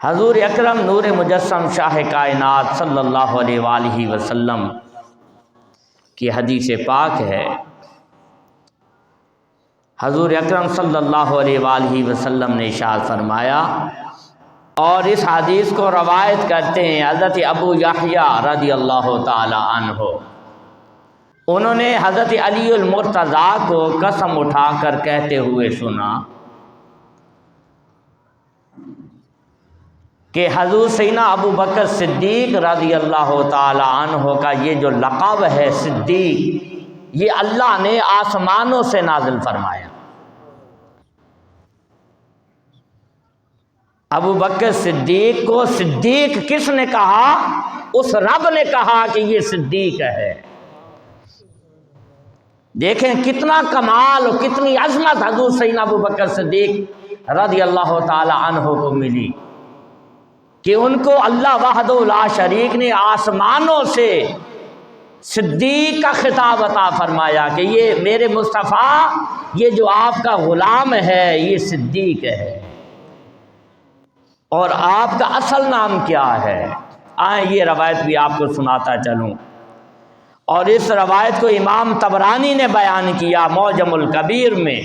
حضور اکرم نور مجسم شاہ کائنات صلی اللہ علیہ وآلہ وسلم کی حدیث پاک ہے، حضور اکرم صلی اللہ علیہ وآلہ وسلم نے ارشاد فرمایا، اور اس حدیث کو روایت کرتے ہیں حضرت ابو یحییٰ رضی اللہ تعالی عنہ۔ انہوں نے حضرت علی المرتضیٰ کو قسم اٹھا کر کہتے ہوئے سنا کہ حضور سیدنا ابو بکر صدیق رضی اللہ تعالی عنہ کا یہ جو لقب ہے صدیق، یہ اللہ نے آسمانوں سے نازل فرمایا۔ ابو بکر صدیق کو صدیق کس نے کہا؟ اس رب نے کہا کہ یہ صدیق ہے۔ دیکھیں کتنا کمال اور کتنی عظمت حضور سیدنا ابو بکر صدیق رضی اللہ تعالی عنہ کو ملی کہ ان کو اللہ وحدہ لا شریک نے آسمانوں سے صدیق کا خطاب عطا فرمایا کہ یہ میرے مصطفیٰ، یہ جو آپ کا غلام ہے یہ صدیق ہے۔ اور آپ کا اصل نام کیا ہے؟ آئیں یہ روایت بھی آپ کو سناتا چلوں۔ اور اس روایت کو امام طبرانی نے بیان کیا معجم الکبیر میں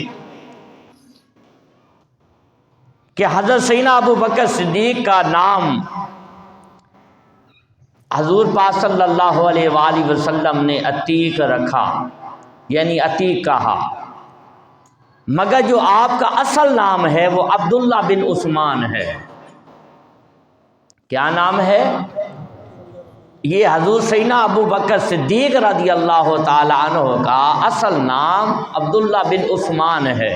کہ حضرت سیدنا ابو بکر صدیق کا نام حضور پاک صلی اللہ علیہ وآلہ وسلم نے عتیق رکھا، یعنی عتیق کہا، مگر جو آپ کا اصل نام ہے وہ عبداللہ بن عثمان ہے۔ کیا نام ہے؟ یہ حضور سیدنا ابو بکر صدیق رضی اللہ تعالی عنہ کا اصل نام عبداللہ بن عثمان ہے۔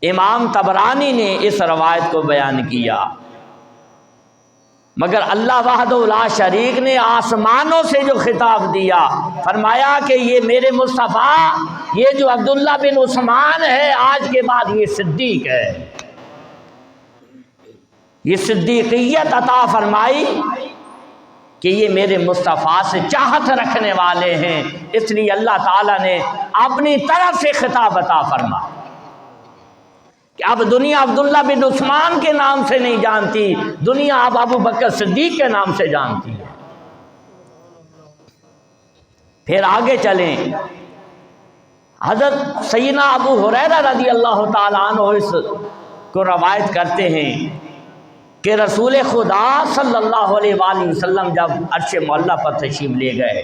امام طبرانی نے اس روایت کو بیان کیا، مگر اللہ وحدہ لا شریک نے آسمانوں سے جو خطاب دیا، فرمایا کہ یہ میرے مصطفیٰ، یہ جو عبداللہ بن عثمان ہے آج کے بعد یہ صدیق ہے۔ یہ صدیقیت عطا فرمائی کہ یہ میرے مصطفیٰ سے چاہت رکھنے والے ہیں، اس لیے اللہ تعالیٰ نے اپنی طرف سے خطاب عطا فرما کہ اب دنیا عبداللہ بن عثمان کے نام سے نہیں جانتی، دنیا اب ابو بکر صدیق کے نام سے جانتی ہے۔ پھر آگے چلیں، حضرت سیدنا ابو ہریرہ رضی اللہ تعالیٰ عنہ اس کو روایت کرتے ہیں کہ رسول خدا صلی اللہ علیہ وآلہ وسلم جب عرش معلیٰ پر تشریف لے گئے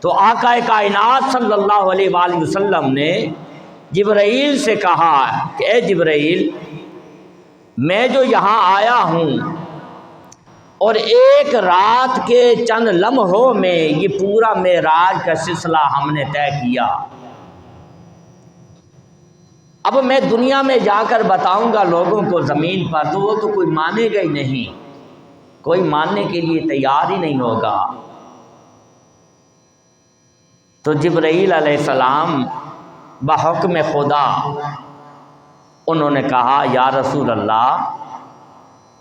تو آقا کائنات صلی اللہ علیہ وآلہ وسلم نے جبرائیل سے کہا کہ اے جبرائیل، میں جو یہاں آیا ہوں اور ایک رات کے چند لمحوں میں یہ پورا معراج کا سلسلہ ہم نے طے کیا، اب میں دنیا میں جا کر بتاؤں گا لوگوں کو زمین پر تو وہ تو کوئی مانے گا ہی نہیں، کوئی ماننے کے لیے تیار ہی نہیں ہوگا۔ تو جبرائیل علیہ السلام بحکم خدا انہوں نے کہا یا رسول اللہ،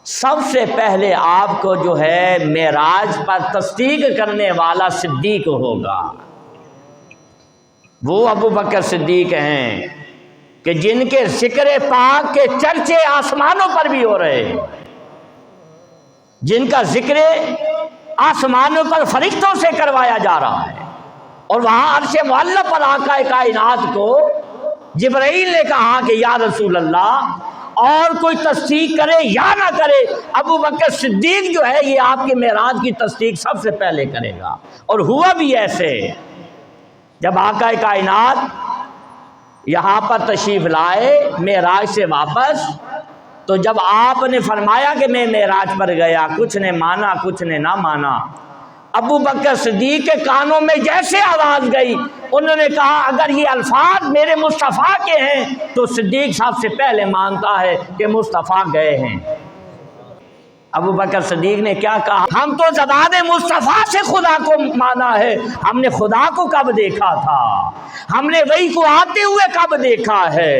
سب سے پہلے آپ کو جو ہے معراج پر تصدیق کرنے والا صدیق ہوگا۔ وہ ابو بکر صدیق ہیں کہ جن کے ذکر پاک کے چرچے آسمانوں پر بھی ہو رہے ہیں، جن کا ذکر آسمانوں پر فرشتوں سے کروایا جا رہا ہے، اور وہاں عرش معلیٰ پر آقا کائنات کو جبرائیل نے کہا کہ یا رسول اللہ، اور کوئی تصدیق کرے یا نہ کرے، ابو بکر صدیق جو ہے یہ آپ کے معراج کی تصدیق سب سے پہلے کرے گا۔ اور ہوا بھی ایسے، جب آقا کائنات یہاں پر تشریف لائے معراج سے واپس، تو جب آپ نے فرمایا کہ میں معراج پر گیا، کچھ نے مانا کچھ نے نہ مانا، ابو بکر صدیق کے کانوں میں جیسے آواز گئی، انہوں نے کہا اگر یہ الفاظ میرے مصطفیٰ کے ہیں تو صدیق سب سے پہلے مانتا ہے کہ مصطفیٰ گئے ہیں۔ ابو بکر صدیق نے کیا کہا؟ ہم تو زبان مصطفیٰ سے خدا کو مانا ہے، ہم نے خدا کو کب دیکھا تھا؟ ہم نے وحی کو آتے ہوئے کب دیکھا ہے؟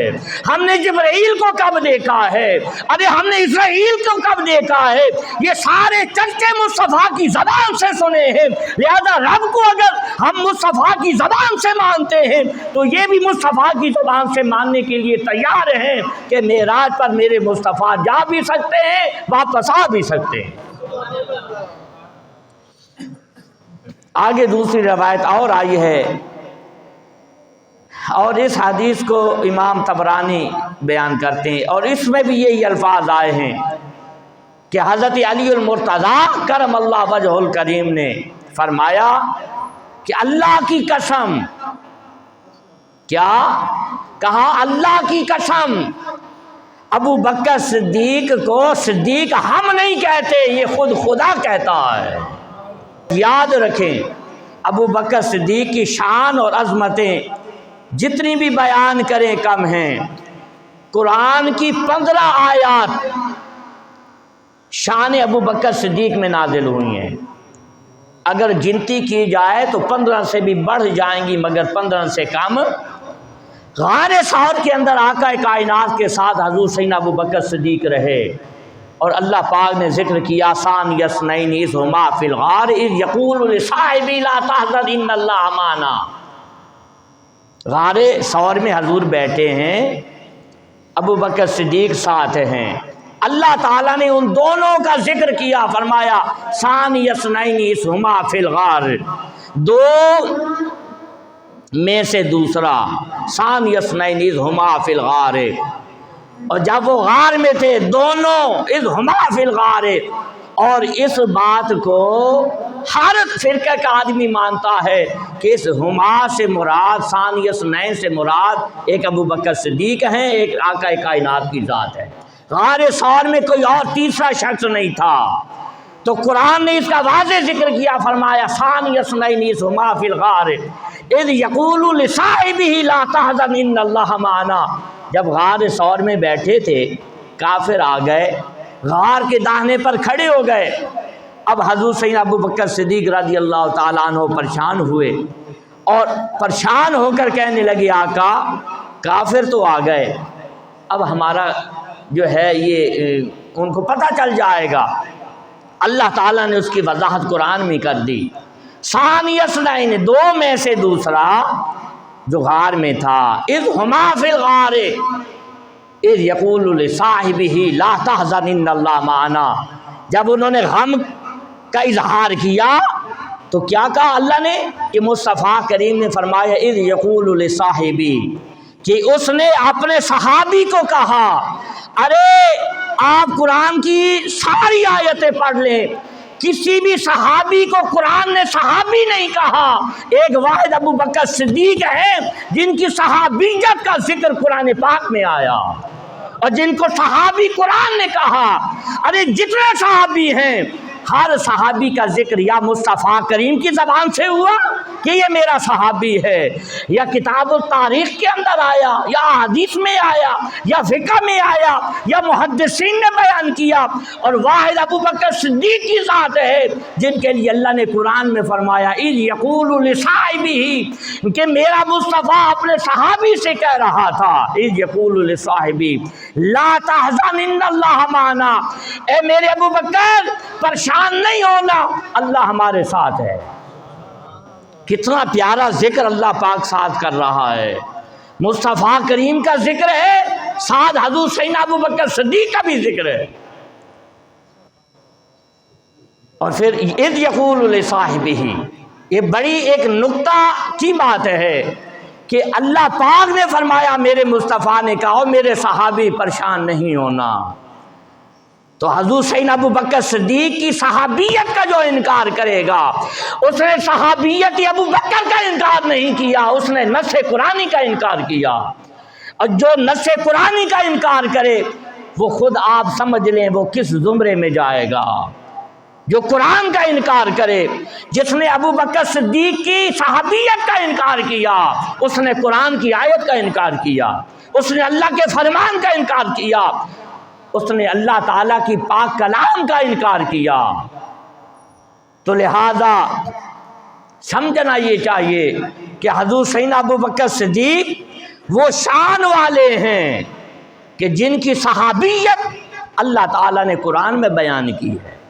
ہم نے جبرائیل کو کب دیکھا ہے؟ ارے ہم نے اسرائیل کو کب دیکھا ہے، یہ سارے چرچے مصطفیٰ کی زبان سے سنے ہیں، لہذا رب کو اگر ہم مصطفیٰ کی زبان سے مانتے ہیں تو یہ بھی مصطفیٰ کی زبان سے ماننے کے لیے تیار ہیں کہ معراج پر میرے مصطفیٰ جا بھی سکتے ہیں، واپس آ بھی سکتے ہیں۔ آگے دوسری روایت اور آئی ہے، اور اس حدیث کو امام طبرانی بیان کرتے ہیں، اور اس میں بھی یہی الفاظ آئے ہیں کہ حضرت علی المرتضیٰ کرم اللہ وجہ الکریم نے فرمایا کہ اللہ کی قسم، کیا کہا؟ اللہ کی قسم، ابو بکر صدیق کو صدیق ہم نہیں کہتے، یہ خود خدا کہتا ہے۔ یاد رکھیں، ابو بکر صدیق کی شان اور عظمتیں جتنی بھی بیان کریں کم ہیں۔ قرآن کی 15 آیات شان ابو بکر صدیق میں نازل ہوئی ہیں، اگر گنتی کی جائے تو 15 سے بھی بڑھ جائیں گی، مگر 15 سے کم۔ غار ثور کے اندر آقا کائنات کے ساتھ حضور سیدنا ابو بکر صدیق رہے، اور اللہ پاک نے ذکر کیا ثانی اثنین اذ ھما فی الغار اذ یقول لصاحبہ لا تحزن ان اللہ معنا۔ غار ثور میں حضور بیٹھے ہیں، ابو بکر صدیق ساتھ ہیں، اللہ تعالیٰ نے ان دونوں کا ذکر کیا، فرمایا ثانی اثنین اذ ھما فی الغار، دو میں سے دوسرا، ثانی اثنین اذ ھما فی الغار، اور جب وہ غار میں تھے دونوں، اذ ھما فی الغار۔ اور اس بات کو ہر فرقہ کا آدمی مانتا ہے کہ اس ھما سے مراد، ثانی اثنین سے مراد ایک ابو بکر صدیق ہیں، ایک آقا کائنات کی ذات ہے۔ غار ثور میں کوئی اور تیسرا شخص نہیں تھا، تو قرآن نے اس کا واضح ذکر کیا، فرمایا ثانی اثنین اذ ھما فی الغار اذ یقول لصاحبہ لا تحزن ان اللہ معنا۔ جب غار ثور میں بیٹھے تھے، کافر آ گئے، غار کے داہنے پر کھڑے ہو گئے۔ اب حضور سیدنا ابو بکر صدیق رضی اللہ تعالیٰ عنہ پریشان ہوئے، اور پریشان ہو کر کہنے لگے آقا کافر تو آ گئے، اب ہمارا جو ہے یہ ان کو پتہ چل جائے گا۔ اللہ تعالیٰ نے اس کی وضاحت قرآن میں کر دی، ثانی اثنین، دو میں سے دوسرا جو غار میں تھا، اذ ھما فی الغار اذ یقول لصاحبہ لا تحزن ان اللہ معنا۔ جب انہوں نے غم کا اظہار کیا تو کیا کہا اللہ نے کہ مصطفیٰ کریم نے فرمایا اذ یقول لصاحبہ، کہ اس نے اپنے صحابی کو کہا، ارے آپ قرآن کی ساری آیتیں پڑھ لیں، کسی بھی صحابی کو قرآن نے صحابی نہیں کہا، ایک واحد ابو بکر صدیق ہیں جن کی صحابیت کا ذکر قرآن پاک میں آیا، اور جن کو صحابی قرآن نے کہا۔ ارے جتنے صحابی ہیں، ہر صحابی کا ذکر یا مصطفیٰ کریم کی زبان سے ہوا کہ یہ میرا صحابی ہے، یا کتاب التاریخ کے اندر آیا، یا حدیث میں آیا، یا فقہ میں آیا، یا محدثین نے بیان کیا، اور واحد ابو بکر صدیق کی ذات ہے جن کے لیے اللہ نے قرآن میں فرمایا اذ یقول لصاحبہ، کہ میرا مصطفیٰ اپنے صحابی سے کہہ رہا تھا، اذ یقول لصاحبہ لا تحزن ان اللہ معنا، اے میرے ابو بکر پریشان نہیں ہونا، اللہ ہمارے ساتھ ہے۔ کتنا پیارا ذکر اللہ پاک ساتھ کر رہا ہے، مصطفیٰ کریم کا ذکر ہے، ساتھ حضور سیدنا ابو بکر صدیق کا بھی ذکر ہے۔ اور پھر اذ یقول لصاحبہ، یہ بڑی ایک نکتہ کی بات ہے کہ اللہ پاک نے فرمایا میرے مصطفیٰ نے کہا اور میرے صحابی پریشان نہیں ہونا، تو حضور سیدنا ابو بکر صدیق کی صحابیت کا جو انکار کرے گا، اس نے صحابیت ابو بکر کا انکار نہیں کیا، اس نے نص قرآنی کا انکار کیا، اور جو نص قرآنی کا انکار کرے وہ خود آپ سمجھ لیں وہ کس زمرے میں جائے گا۔ جو قرآن کا انکار کرے، جس نے ابو بکر صدیق کی صحابیت کا انکار کیا، اس نے قرآن کی آیت کا انکار کیا، اس نے اللہ کے فرمان کا انکار کیا، اس نے اللہ تعالیٰ کی پاک کلام کا انکار کیا۔ تو لہذا سمجھنا یہ چاہیے کہ حضور سیدنا ابو بکر صدیق وہ شان والے ہیں کہ جن کی صحابیت اللہ تعالیٰ نے قرآن میں بیان کی ہے۔